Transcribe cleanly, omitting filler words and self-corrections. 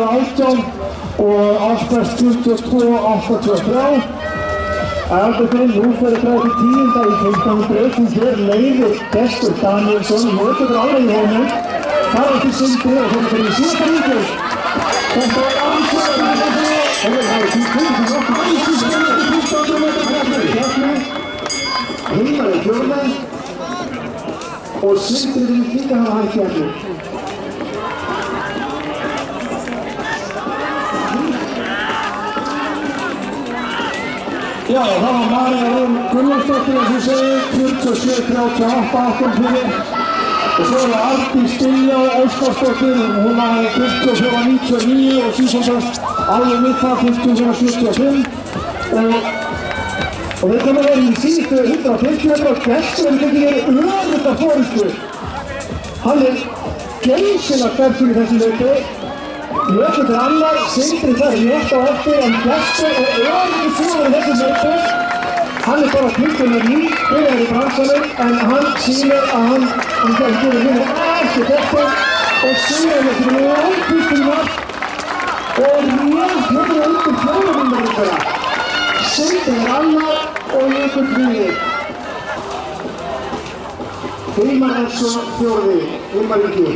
18 og Ásbergs 22-83. Albert nú fyrir fræði 10. í 15. breytins hér leiðir Gestur Danielsson í höfður ára í honum. Það ekki Sindri og þeir fyrir síðasta ríkjum. Þetta ansvarar í þessu. Það er því fyrir nokkuð í 15 metrar keppni. Hilmar í 4. og Sindri vil líka hafa hægt keppni. Já, það var María Rún Gunnarsdóttir eins og segir, 47-38 fyrir. Og svo var Arndís Diljá Óskarsdóttir, hún var 44-99 og síðan alveg mitt það 54-75. Og þeir komið verið í síðustu 150 metra og Gestur hefur ekki verið öðrugt að fórustu. Hann geysilega sterkur í þessu leiki. Jökull annar, Sindri þar rétt á eftir en Gestur öðrugt fyrir þessu leiki. Hann bara tilbúinlega nýtt, byrjar í bransanum en hann sýnir að hann gerir hérna ekki þetta og sýnir hann eftir langpustum mark og rétt hérna undir fjórðumurinn þeirra. Sindri annar og Jökull þriðji. Hilmar svo fjórði, Hilmar Ingi.